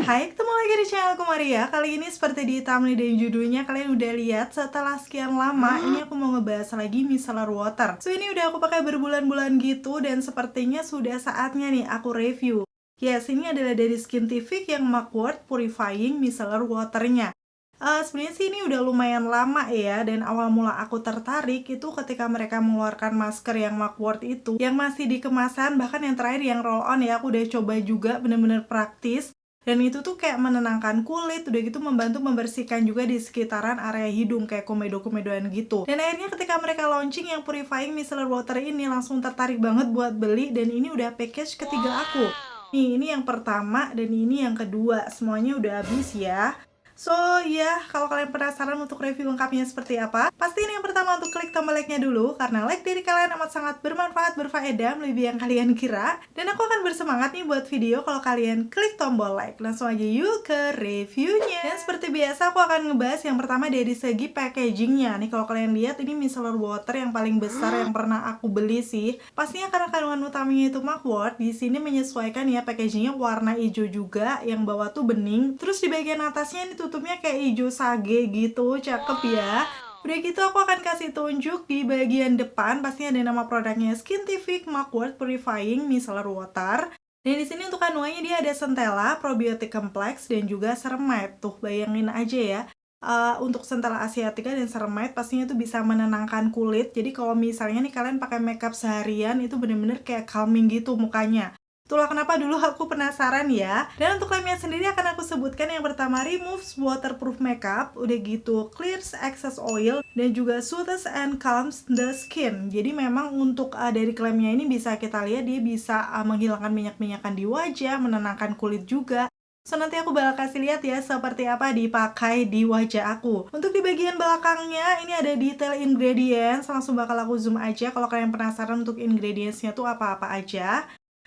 Hai, ketemu lagi di channelku Maria. Kali ini seperti di thumbnail dan judulnya kalian udah lihat, setelah sekian lama ini aku mau ngebahas lagi micellar water. So ini udah aku pakai berbulan-bulan gitu dan sepertinya sudah saatnya nih aku review. Yes, ini adalah dari Skintific yang Mugwort Purifying Micellar Waternya. Sebenarnya sih ini udah lumayan lama ya, dan awal mula aku tertarik itu ketika mereka mengeluarkan masker yang Mugwort itu yang masih di kemasan, bahkan yang terakhir yang roll on ya, aku udah coba juga, bener-bener praktis. Dan itu tuh kayak menenangkan kulit, udah gitu membantu membersihkan juga di sekitaran area hidung kayak komedo-komedoan gitu. Dan akhirnya ketika mereka launching yang Purifying Micellar Water ini langsung tertarik banget buat beli, dan ini udah package ketiga aku. Nih, ini yang pertama dan ini yang kedua, semuanya udah habis ya. So ya, kalau kalian penasaran untuk review lengkapnya seperti apa, pastiin yang pertama untuk klik tombol like-nya dulu, karena like dari kalian amat sangat bermanfaat, berfaedah, melebihi yang kalian kira. Dan aku akan bersemangat nih buat video kalau kalian klik tombol like. Langsung aja yuk ke reviewnya. Dan seperti biasa aku akan ngebahas yang pertama dari segi packagingnya. Nih kalau kalian lihat, ini micellar water yang paling besar yang pernah aku beli sih. Pastinya karena kandungan utamanya itu Mugwort, di sini menyesuaikan ya, packagingnya warna hijau juga, yang bawah tuh bening. Terus di bagian atasnya ini tutupnya kayak hijau sage gitu, cakep ya. Udah gitu aku akan kasih tunjuk di bagian depan, pastinya ada nama produknya Skintific Mugwort Purifying Micellar Water. Dan di sini untuk kandungannya dia ada centella, probiotik kompleks, dan juga ceramide. Tuh bayangin aja ya. Untuk centella asiatica dan ceramide pastinya itu bisa menenangkan kulit. Jadi kalau misalnya nih kalian pakai makeup seharian itu bener-bener kayak calming gitu mukanya. Itulah kenapa dulu aku penasaran ya. Dan untuk klaimnya sendiri akan aku sebutkan yang pertama removes waterproof makeup, udah gitu clears excess oil, dan juga soothes and calms the skin. Jadi memang untuk dari klaimnya ini bisa kita lihat dia bisa menghilangkan minyak-minyakan di wajah, menenangkan kulit juga. So nanti aku bakal kasih lihat ya seperti apa dipakai di wajah aku. Untuk di bagian belakangnya ini ada detail ingredients, langsung bakal aku zoom aja kalau kalian penasaran untuk ingredientsnya tuh apa-apa aja.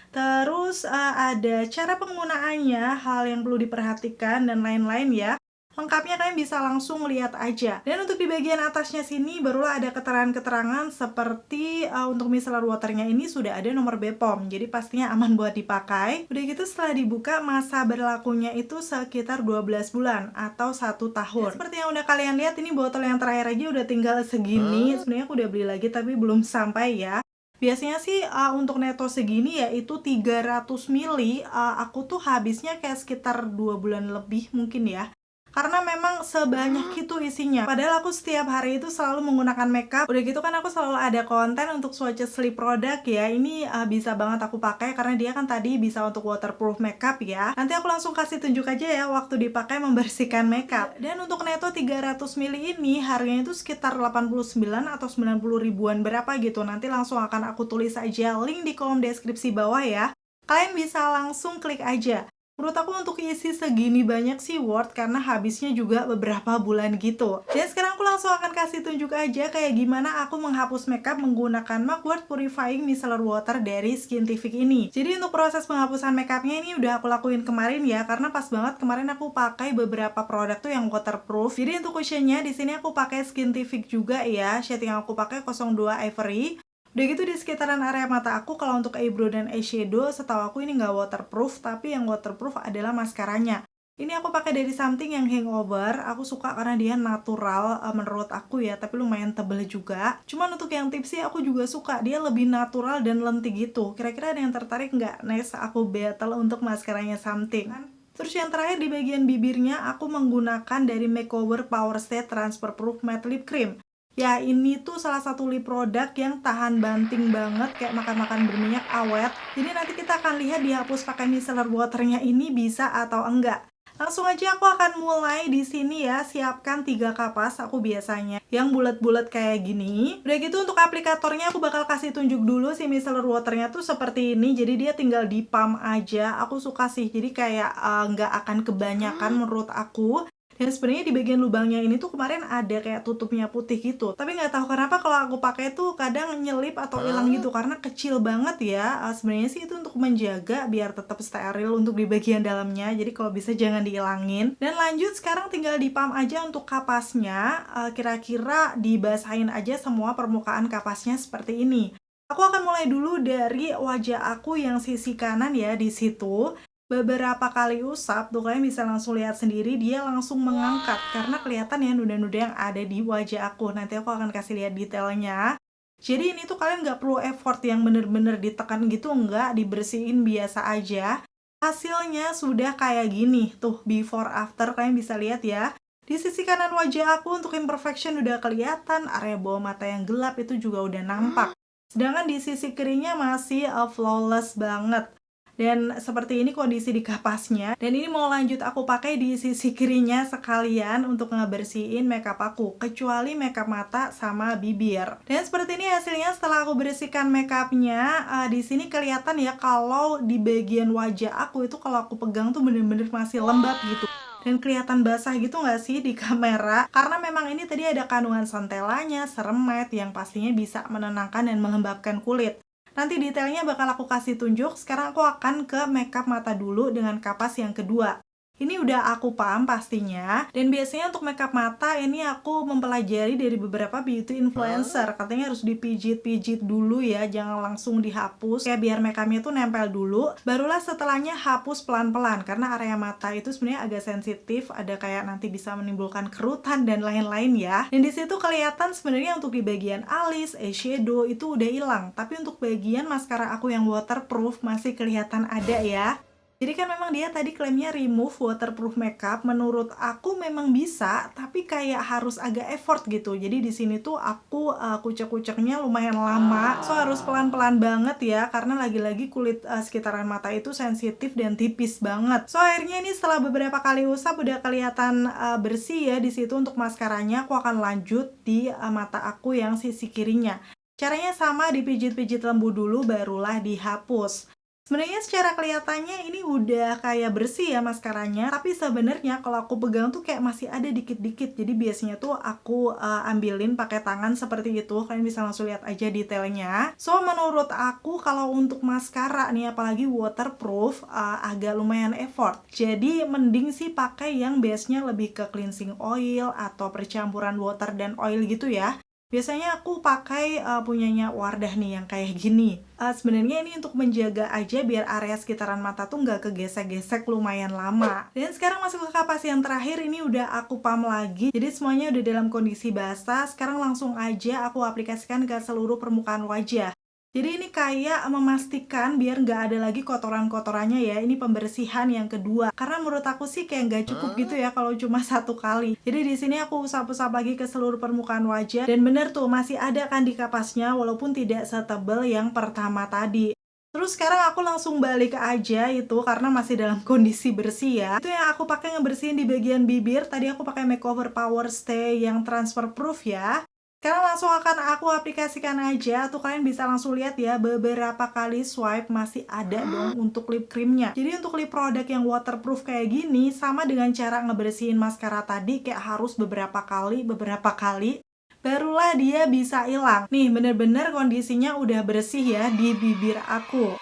Terus ada cara penggunaannya, hal yang perlu diperhatikan, dan lain-lain ya. Lengkapnya kalian bisa langsung lihat aja. Dan untuk di bagian atasnya sini barulah ada keterangan-keterangan seperti untuk micellar waternya ini sudah ada nomor BPOM, jadi pastinya aman buat dipakai. Udah gitu setelah dibuka masa berlakunya itu sekitar 12 bulan atau 1 tahun. Dan seperti yang udah kalian lihat, ini botol yang terakhir aja udah tinggal segini. Sebenarnya aku udah beli lagi tapi belum sampai ya. Biasanya sih untuk neto segini yaitu 300 ml, aku tuh habisnya kayak sekitar 2 bulan lebih mungkin ya. Karena memang sebanyak itu isinya. Padahal aku setiap hari itu selalu menggunakan makeup. Udah gitu kan aku selalu ada konten untuk swatches lip product ya. Ini bisa banget aku pakai karena dia kan tadi bisa untuk waterproof makeup ya. Nanti aku langsung kasih tunjuk aja ya waktu dipakai membersihkan makeup. Dan untuk neto 300 ml ini harganya itu sekitar 89 atau 90 ribuan berapa gitu. Nanti langsung akan aku tulis aja link di kolom deskripsi bawah ya. Kalian bisa langsung klik aja. Menurut aku untuk isi segini banyak sih worth, karena habisnya juga beberapa bulan gitu. Dan sekarang aku langsung akan kasih tunjuk aja kayak gimana aku menghapus makeup menggunakan Mugwort Purifying Micellar Water dari Skintific ini. Jadi untuk proses penghapusan makeupnya ini udah aku lakuin kemarin ya, karena pas banget kemarin aku pakai beberapa produk tuh yang waterproof. Jadi untuk cushionnya di sini aku pakai Skintific juga ya, shade yang aku pakai 02 Ivory. Udah gitu di sekitaran area mata aku, kalau untuk eyebrow dan eyeshadow setahu aku ini nggak waterproof, tapi yang waterproof adalah maskaranya. Ini aku pakai dari Something yang Hangover, aku suka karena dia natural menurut aku ya, tapi lumayan tebel juga. Cuman untuk yang tipsy aku juga suka, dia lebih natural dan lentik gitu. Kira-kira ada yang tertarik nggak? Next aku battle untuk maskaranya Something. Terus yang terakhir di bagian bibirnya aku menggunakan dari Makeover Power Stay Transfer Proof Matte Lip Cream. Ya ini tuh salah satu lip produk yang tahan banting banget, kayak makan-makan berminyak, awet. Jadi nanti kita akan lihat dihapus pakai micellar waternya ini bisa atau enggak. Langsung aja aku akan mulai di sini ya. Siapkan 3 kapas aku biasanya yang bulat-bulat kayak gini. Udah gitu untuk aplikatornya aku bakal kasih tunjuk dulu si micellar waternya tuh seperti ini. Jadi dia tinggal di pump aja. Aku suka sih. Jadi kayak nggak akan kebanyakan menurut aku. Dan sebenarnya di bagian lubangnya ini tuh kemarin ada kayak tutupnya putih gitu. Tapi nggak tahu kenapa kalau aku pakai tuh kadang nyelip atau hilang gitu karena kecil banget ya. Sebenarnya sih itu untuk menjaga biar tetap steril untuk di bagian dalamnya. Jadi kalau bisa jangan dihilangin. Dan lanjut sekarang tinggal dipam aja untuk kapasnya. Kira-kira dibasahin aja semua permukaan kapasnya seperti ini. Aku akan mulai dulu dari wajah aku yang sisi kanan ya di situ. beberapa kali usap tuh kalian bisa langsung lihat sendiri dia langsung mengangkat karena kelihatan ya noda-noda yang ada di wajah aku. Nanti aku akan kasih lihat detailnya. Jadi ini tuh kalian nggak perlu effort yang bener-bener ditekan gitu, nggak, dibersihin biasa aja. Hasilnya sudah kayak gini tuh, before after kalian bisa lihat ya. Di sisi kanan wajah aku untuk imperfection udah kelihatan, area bawah mata yang gelap itu juga udah nampak. Sedangkan di sisi kirinya masih flawless banget. Dan seperti ini kondisi di kapasnya. Dan ini mau lanjut aku pakai di sisi kirinya sekalian untuk ngebersihin makeup aku. Kecuali makeup mata sama bibir. Dan seperti ini hasilnya setelah aku bersihkan makeupnya. Di sini kelihatan ya kalau di bagian wajah aku itu kalau aku pegang tuh bener-bener masih lembab gitu. Dan kelihatan basah gitu nggak sih di kamera? Karena memang ini tadi ada kandungan santelanya, ceramide yang pastinya bisa menenangkan dan melembabkan kulit. Nanti detailnya bakal aku kasih tunjuk. Sekarang aku akan ke makeup mata dulu dengan kapas yang kedua. Ini udah aku paham pastinya. Dan biasanya untuk makeup mata ini aku mempelajari dari beberapa beauty influencer. Katanya harus dipijit-pijit dulu ya, jangan langsung dihapus. Kayak biar makeupnya tuh nempel dulu. Barulah setelahnya hapus pelan-pelan. Karena area mata itu sebenarnya agak sensitif. Ada kayak nanti bisa menimbulkan kerutan dan lain-lain ya. Dan disitu kelihatan sebenarnya untuk di bagian alis, eyeshadow itu udah hilang. Tapi untuk bagian maskara aku yang waterproof masih kelihatan ada ya. Jadi kan memang dia tadi klaimnya remove waterproof makeup. Menurut aku memang bisa, tapi kayak harus agak effort gitu. Jadi di sini tuh aku kucek-kuceknya lumayan lama. So harus pelan-pelan banget ya, karena lagi-lagi kulit sekitaran mata itu sensitif dan tipis banget. So akhirnya ini setelah beberapa kali usap udah kelihatan bersih ya di situ. Untuk maskaranya aku akan lanjut di mata aku yang sisi kirinya. Caranya sama, dipijit-pijit lembu dulu barulah dihapus. Sebenarnya secara kelihatannya ini udah kayak bersih ya maskaranya, tapi sebenarnya kalau aku pegang tuh kayak masih ada dikit-dikit. Jadi biasanya tuh aku ambilin pakai tangan seperti itu. Kalian bisa langsung lihat aja detailnya. So menurut aku kalau untuk maskara nih apalagi waterproof agak lumayan effort. Jadi mending sih pakai yang base-nya lebih ke cleansing oil atau percampuran water dan oil gitu ya. Biasanya aku pakai punyanya Wardah nih yang kayak gini. Sebenarnya ini untuk menjaga aja biar area sekitaran mata tuh nggak kegesek-gesek lumayan lama. Dan sekarang masuk ke kapas yang terakhir, ini udah aku pam lagi. Jadi semuanya udah dalam kondisi basah. Sekarang langsung aja aku aplikasikan ke seluruh permukaan wajah. Jadi ini kayak memastikan biar nggak ada lagi kotoran-kotorannya ya. Ini pembersihan yang kedua. Karena menurut aku sih kayak nggak cukup gitu ya kalau cuma satu kali. Jadi di sini aku usap-usap lagi ke seluruh permukaan wajah. Dan bener tuh masih ada kan di kapasnya walaupun tidak setebal yang pertama tadi. Terus sekarang aku langsung balik aja itu karena masih dalam kondisi bersih ya. Itu yang aku pakai ngebersihin di bagian bibir. Tadi aku pakai makeover power stay yang transfer proof ya. Sekarang langsung akan aku aplikasikan aja. Tuh kalian bisa langsung lihat ya, beberapa kali swipe masih ada dong untuk lip creamnya. Jadi untuk lip product yang waterproof kayak gini, sama dengan cara ngebersihin maskara tadi, kayak harus beberapa kali, barulah dia bisa hilang. Nih bener-bener kondisinya udah bersih ya di bibir aku.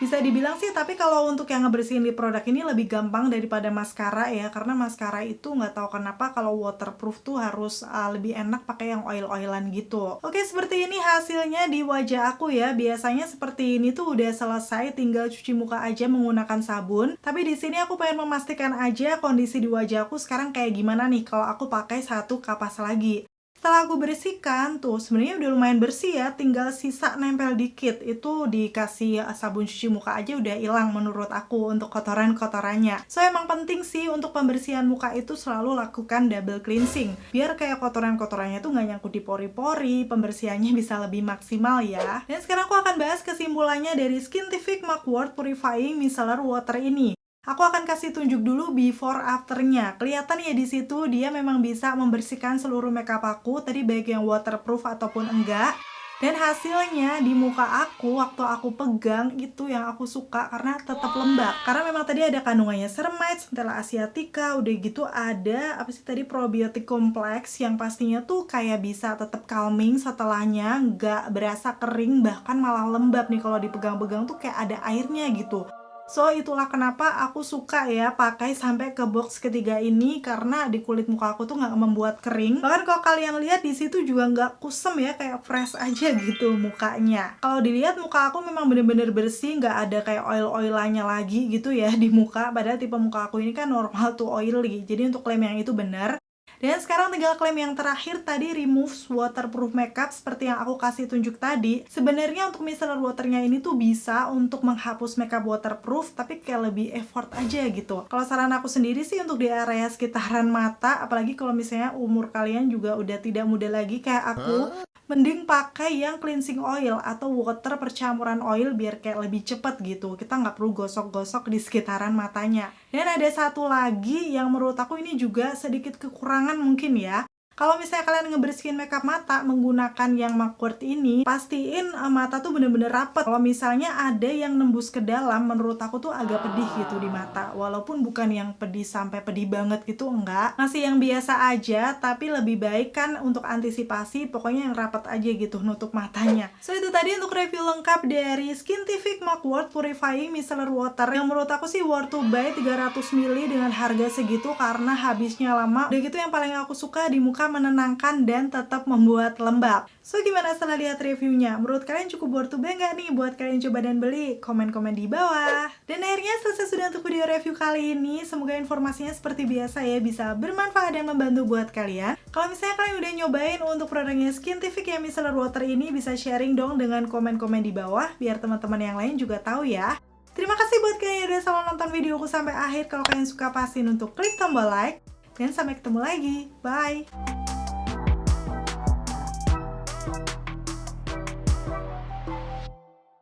Bisa dibilang sih, tapi kalau untuk yang ngebersihin lip product ini lebih gampang daripada maskara ya, karena maskara itu nggak tahu kenapa kalau waterproof tuh harus lebih enak pakai yang oil-oilan gitu. Oke, seperti ini hasilnya di wajah aku ya. Biasanya seperti ini tuh udah selesai, tinggal cuci muka aja menggunakan sabun. Tapi di sini aku pengen memastikan aja kondisi di wajah aku sekarang kayak gimana nih kalau aku pakai satu kapas lagi. Setelah aku bersihkan tuh sebenarnya udah lumayan bersih ya, tinggal sisa nempel dikit. Itu dikasih sabun cuci muka aja udah hilang menurut aku untuk kotoran-kotorannya. So emang penting sih untuk pembersihan muka itu selalu lakukan double cleansing. Biar kayak kotoran-kotorannya tuh nggak nyangkut di pori-pori, pembersihannya bisa lebih maksimal ya. Dan sekarang aku akan bahas kesimpulannya dari Skintific Mugwort Purifying Micellar Water ini. Aku akan kasih tunjuk dulu before afternya. Kelihatan ya di situ dia memang bisa membersihkan seluruh makeup aku, tadi baik yang waterproof ataupun enggak. Dan hasilnya di muka aku waktu aku pegang itu yang aku suka karena tetap lembab. Karena memang tadi ada kandungannya ceramide, centella asiatica, udah gitu ada apa sih tadi probiotik kompleks yang pastinya tuh kayak bisa tetap calming setelahnya, nggak berasa kering bahkan malah lembab nih kalau dipegang-pegang tuh kayak ada airnya gitu. So itulah kenapa aku suka ya pakai sampai ke box ketiga ini, karena di kulit muka aku tuh nggak membuat kering. Bahkan kalau kalian lihat di situ juga nggak kusem ya, kayak fresh aja gitu mukanya. Kalau dilihat muka aku memang bener-bener bersih, nggak ada kayak oil-oilannya lagi gitu ya di muka. Padahal tipe muka aku ini kan normal tuh oily. Jadi untuk klaim yang itu bener. Dan sekarang tinggal klaim yang terakhir tadi, remove waterproof makeup seperti yang aku kasih tunjuk tadi. Sebenarnya untuk micellar waternya ini tuh bisa untuk menghapus makeup waterproof, tapi kayak lebih effort aja gitu. Kalau saran aku sendiri sih untuk di area sekitaran mata, apalagi kalau misalnya umur kalian juga udah tidak muda lagi kayak aku, mending pakai yang cleansing oil atau water percampuran oil biar kayak lebih cepet gitu. Kita nggak perlu gosok-gosok di sekitaran matanya. Dan ada satu lagi yang menurut aku ini juga sedikit kekurangan mungkin ya. Kalau misalnya kalian ngebersihin makeup mata menggunakan yang Makwort ini, pastiin mata tuh bener-bener rapet. Kalau misalnya ada yang nembus ke dalam, menurut aku tuh agak pedih gitu di mata. Walaupun bukan yang pedih sampai pedih banget gitu, enggak. Masih yang biasa aja, tapi lebih baik kan untuk antisipasi, pokoknya yang rapet aja gitu nutup matanya. So itu tadi untuk review lengkap dari Skintific Makwort Purifying Micellar Water, yang menurut aku sih worth to buy 300ml dengan harga segitu karena habisnya lama. Udah gitu yang paling aku suka di muka menenangkan dan tetap membuat lembab. So gimana setelah lihat reviewnya? Menurut kalian cukup worth to buy nggak nih buat kalian coba dan beli? Komen-komen di bawah. Dan akhirnya selesai sudah untuk video review kali ini. Semoga informasinya seperti biasa ya bisa bermanfaat dan membantu buat kalian. Kalau misalnya kalian udah nyobain untuk produknya Skintific yang Micellar Water ini, bisa sharing dong dengan komen-komen di bawah biar teman-teman yang lain juga tahu ya. Terima kasih buat kalian yang udah selalu nonton videoku sampai akhir. Kalau kalian suka, pastiin untuk klik tombol like. Dan sampai ketemu lagi. Bye!